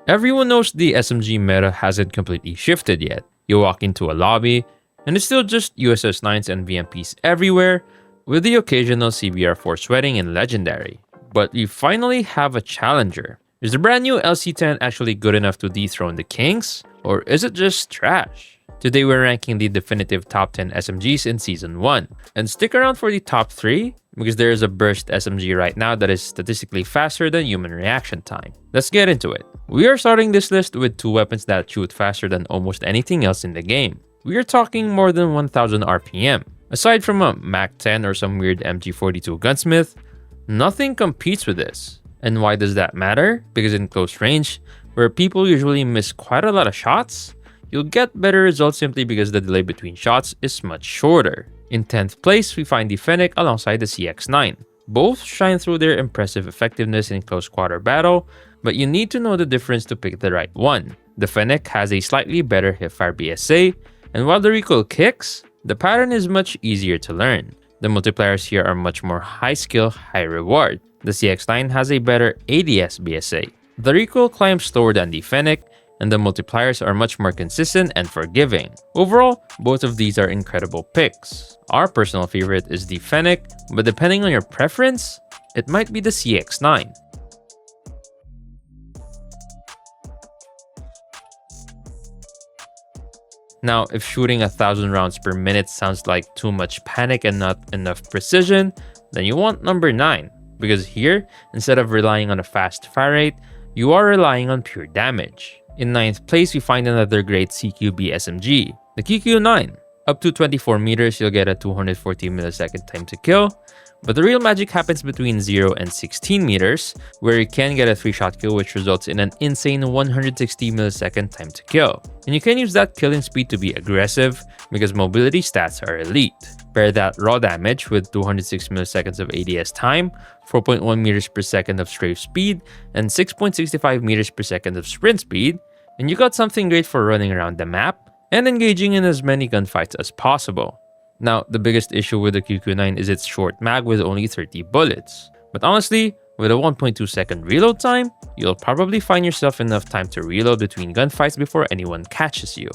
Everyone knows the SMG meta hasn't completely shifted yet. You walk into a lobby, and it's still just USS9s and VMPs everywhere, with the occasional CBR4 sweating in Legendary. But you finally have a challenger. Is the brand new LC10 actually good enough to dethrone the Kings? Or is it just trash? Today we're ranking the definitive top 10 SMGs in Season 1. And stick around for the top 3, because there is a Burst SMG right now that is statistically faster than human reaction time. Let's get into it. We are starting this list with 2 weapons that shoot faster than almost anything else in the game. We are talking more than 1000 RPM. Aside from a Mach 10 or some weird MG42 gunsmith, nothing competes with this. And why does that matter? Because in close range, where people usually miss quite a lot of shots, you'll get better results simply because the delay between shots is much shorter. In 10th place, we find the Fennec alongside the CX9. Both shine through their impressive effectiveness in close quarter battle, but you need to know the difference to pick the right one. The Fennec has a slightly better hipfire BSA, and while the recoil kicks, the pattern is much easier to learn. The multipliers here are much more high skill, high reward. The CX9 has a better ADS BSA. The recoil climbs slower than the Fennec, and the multipliers are much more consistent and forgiving. Overall, both of these are incredible picks. Our personal favorite is the Fennec, but depending on your preference, it might be the CX9. Now, if shooting 1000 rounds per minute sounds like too much panic and not enough precision, then you want number 9. Because here, instead of relying on a fast fire rate, you are relying on pure damage. In 9th place, we find another great CQB SMG, the QQ9. Up to 24 meters, you'll get a 240 millisecond time to kill, but the real magic happens between 0 and 16 meters, where you can get a 3-shot kill which results in an insane 160 millisecond time to kill. And you can use that killing speed to be aggressive, because mobility stats are elite. Pair that raw damage with 206 milliseconds of ADS time, 4.1 meters per second of strafe speed, and 6.65 meters per second of sprint speed, and you got something great for running around the map and engaging in as many gunfights as possible. Now, the biggest issue with the QQ9 is its short mag with only 30 bullets. But honestly, with a 1.2 second reload time, you'll probably find yourself enough time to reload between gunfights before anyone catches you.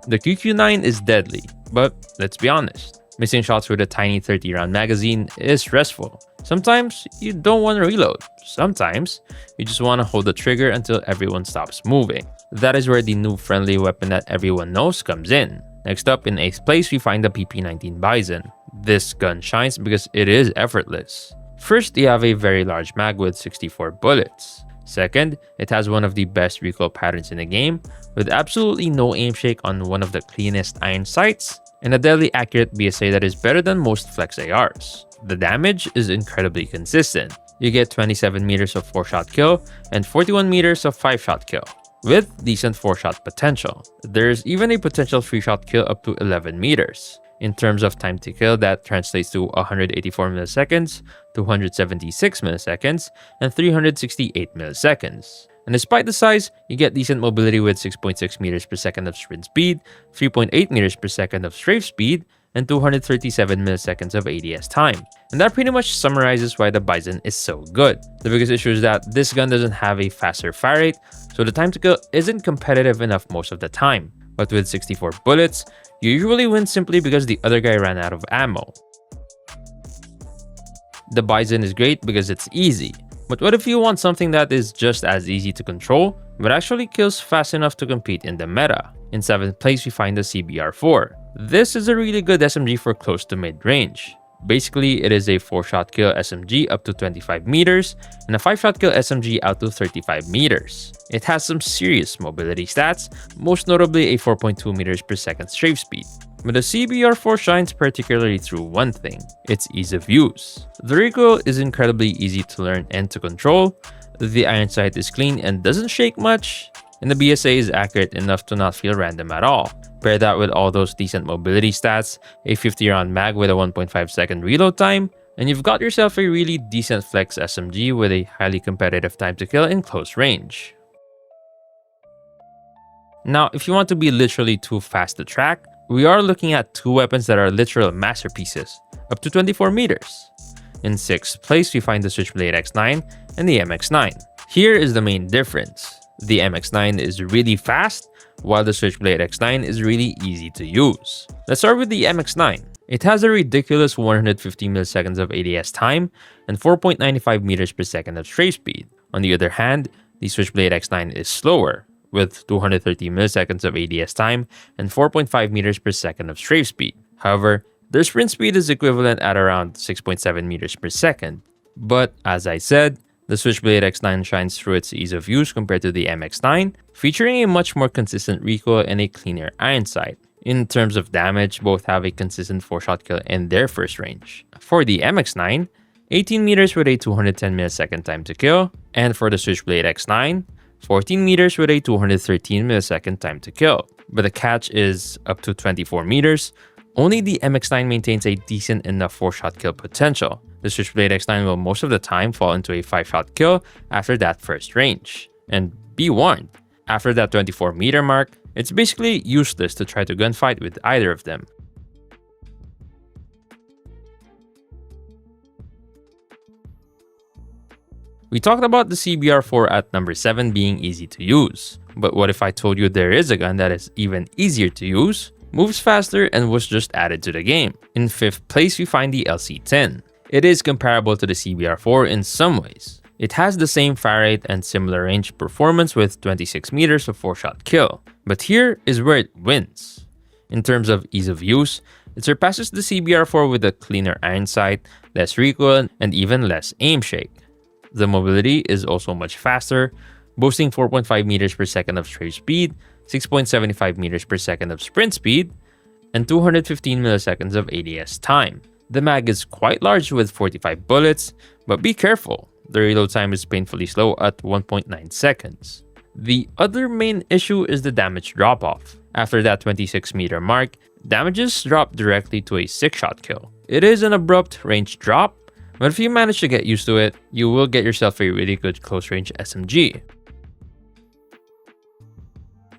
The QQ9 is deadly, but let's be honest, missing shots with a tiny 30-round magazine is stressful. Sometimes you don't want to reload. Sometimes you just want to hold the trigger until everyone stops moving. That is where the noob friendly weapon that everyone knows comes in. Next up, in 8th place, we find the PP19 Bison. This gun shines because it is effortless. First, you have a very large mag with 64 bullets. Second, it has one of the best recoil patterns in the game, with absolutely no aim shake on one of the cleanest iron sights, and a deadly accurate BSA that is better than most flex ARs. The damage is incredibly consistent. You get 27 meters of 4-shot kill and 41 meters of 5-shot kill, with decent 4-shot potential. There's even a potential 3-shot kill up to 11 meters. In terms of time to kill, that translates to 184 milliseconds, 276 milliseconds, and 368 milliseconds. And despite the size, you get decent mobility with 6.6 meters per second of sprint speed, 3.8 meters per second of strafe speed, and 237 milliseconds of ADS time. And that pretty much summarizes why the Bison is so good. The biggest issue is that this gun doesn't have a faster fire rate, so the time to kill isn't competitive enough most of the time. But with 64 bullets, you usually win simply because the other guy ran out of ammo. The Bison is great because it's easy. But what if you want something that is just as easy to control, but actually kills fast enough to compete in the meta? In 7th place, we find the CBR4. This is a really good SMG for close to mid-range. Basically, it is a 4-shot kill SMG up to 25 meters and a 5-shot kill SMG out to 35 meters. It has some serious mobility stats, most notably a 4.2 meters per second strafe speed. But the CBR4 shines particularly through one thing: its ease of use. The recoil is incredibly easy to learn and to control, the iron sight is clean and doesn't shake much, and the BSA is accurate enough to not feel random at all. Pair that with all those decent mobility stats, a 50-round mag with a 1.5 second reload time, and you've got yourself a really decent flex SMG with a highly competitive time to kill in close range. Now, if you want to be literally too fast to track, we are looking at 2 weapons that are literal masterpieces, up to 24 meters. In 6th place, we find the Switchblade X9 and the MX9. Here is the main difference. The MX9 is really fast, while the Switchblade X9 is really easy to use. Let's start with the MX9. It has a ridiculous 150 milliseconds of ADS time and 4.95 meters per second of strafe speed. On the other hand, the Switchblade X9 is slower, with 230 milliseconds of ADS time and 4.5 meters per second of strafe speed. However, their sprint speed is equivalent at around 6.7 meters per second. But as I said, the Switchblade X9 shines through its ease of use compared to the MX9, featuring a much more consistent recoil and a cleaner iron sight. In terms of damage, both have a consistent 4-shot kill in their first range. For the MX9, 18 meters with a 210 millisecond time to kill, and for the Switchblade X9, 14 meters with a 213 millisecond time to kill. But the catch is up to 24 meters, only the MX9 maintains a decent enough 4-shot kill potential. The Switchblade X9 will most of the time fall into a 5-shot kill after that first range. And be warned, after that 24 meter mark, it's basically useless to try to gunfight with either of them. We talked about the CBR4 at number 7 being easy to use, but what if I told you there is a gun that is even easier to use, moves faster, and was just added to the game? In 5th place, we find the LC10. It is comparable to the CBR4 in some ways. It has the same fire rate and similar range performance with 26 meters of 4-shot kill. But here is where it wins. In terms of ease of use, it surpasses the CBR4 with a cleaner iron sight, less recoil, and even less aim shake. The mobility is also much faster, boasting 4.5 meters per second of strafe speed, 6.75 meters per second of sprint speed, and 215 milliseconds of ADS time. The mag is quite large with 45 bullets, but be careful, the reload time is painfully slow at 1.9 seconds. The other main issue is the damage drop-off. After that 26 meter mark, damages drop directly to a 6-shot kill. It is an abrupt range drop, but if you manage to get used to it, you will get yourself a really good close-range SMG.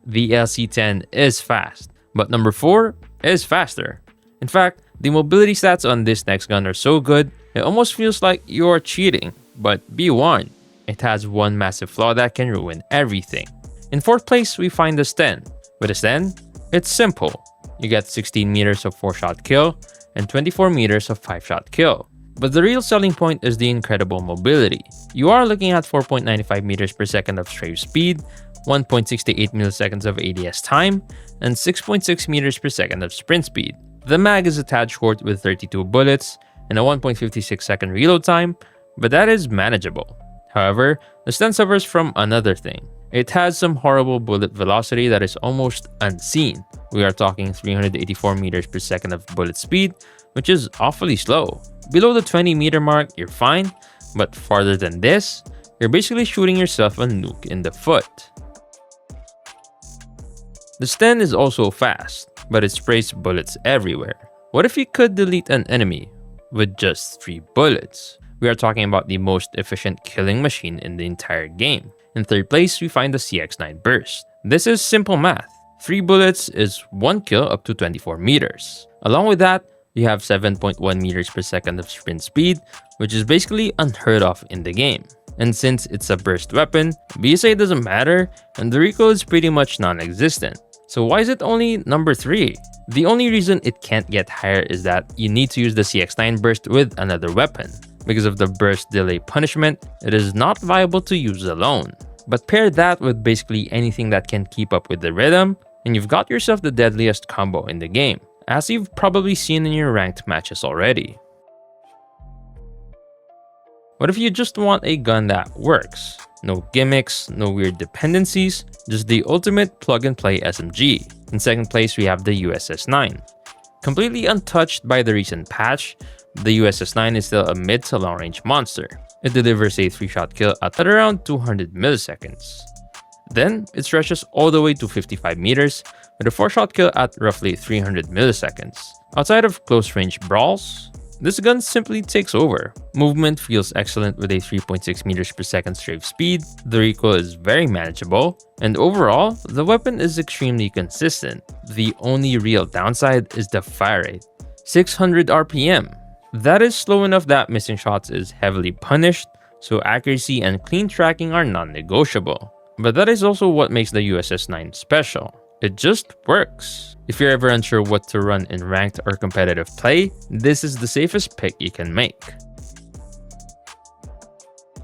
The LC10 is fast, but number 4 is faster. In fact, the mobility stats on this next gun are so good, it almost feels like you are cheating. But be warned, it has one massive flaw that can ruin everything. In 4th place, we find the Sten. With the Sten, it's simple. You get 16 meters of 4-shot kill and 24 meters of 5-shot kill. But the real selling point is the incredible mobility. You are looking at 4.95 meters per second of strafe speed, 1.68 milliseconds of ADS time, and 6.6 meters per second of sprint speed. The mag is a tad short with 32 bullets and a 1.56 second reload time, but that is manageable. However, the Sten suffers from another thing. It has some horrible bullet velocity that is almost unseen. We are talking 384 meters per second of bullet speed, which is awfully slow. Below the 20 meter mark, you're fine, but farther than this, you're basically shooting yourself a nuke in the foot. The Sten is also fast, but it sprays bullets everywhere. What if you could delete an enemy with just 3 bullets? We are talking about the most efficient killing machine in the entire game. In 3rd place, we find the CX9 Burst. This is simple math. 3 bullets is 1 kill up to 24 meters. Along with that, you have 7.1 meters per second of sprint speed, which is basically unheard of in the game. And since it's a burst weapon, BSA doesn't matter, and the recoil is pretty much non-existent. So why is it only number 3? The only reason it can't get higher is that you need to use the CX9 Burst with another weapon. Because of the burst delay punishment, it is not viable to use alone. But pair that with basically anything that can keep up with the rhythm, and you've got yourself the deadliest combo in the game, as you've probably seen in your ranked matches already. What if you just want a gun that works? No gimmicks, no weird dependencies, just the ultimate plug-and-play SMG. In 2nd place, we have the USS9. Completely untouched by the recent patch, the USS9 is still a mid to long range monster. It delivers a 3-shot kill at around 200 milliseconds. Then, it stretches all the way to 55 meters with a 4-shot kill at roughly 300 milliseconds. Outside of close range brawls, this gun simply takes over. Movement feels excellent with a 3.6 meters per second strafe speed, the recoil is very manageable, and overall, the weapon is extremely consistent. The only real downside is the fire rate, 600 RPM. That is slow enough that missing shots is heavily punished, so accuracy and clean tracking are non-negotiable. But that is also what makes the USS9 special. It just works. If you're ever unsure what to run in ranked or competitive play, this is the safest pick you can make.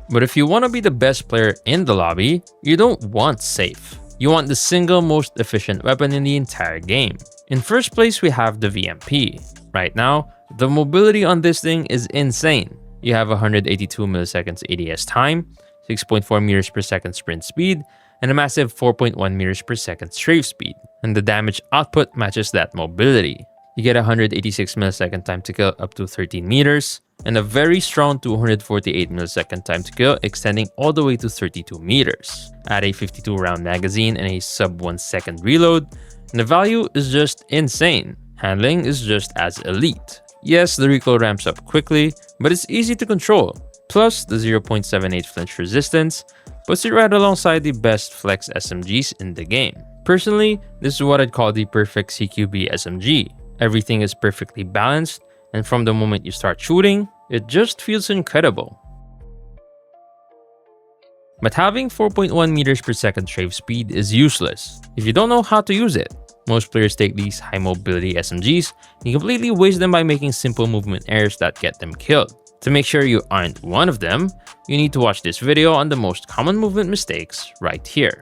But if you want to be the best player in the lobby, you don't want safe. You want the single most efficient weapon in the entire game. In first place, we have the VMP. Right now, the mobility on this thing is insane. You have 182 milliseconds ADS time, 6.4 meters per second sprint speed, and a massive 4.1 meters per second strafe speed. And the damage output matches that mobility. You get 186 millisecond time to kill up to 13 meters, and a very strong 248 millisecond time to kill extending all the way to 32 meters. Add a 52 round magazine and a sub 1 second reload, and the value is just insane. Handling is just as elite. Yes, the recoil ramps up quickly, but it's easy to control. Plus, the 0.78 flinch resistance puts it right alongside the best flex SMGs in the game. Personally, this is what I'd call the perfect CQB SMG. Everything is perfectly balanced, and from the moment you start shooting, it just feels incredible. But having 4.1 meters per second strafe speed is useless if you don't know how to use it. Most players take these high mobility SMGs and completely waste them by making simple movement errors that get them killed. To make sure you aren't one of them, you need to watch this video on the most common movement mistakes right here.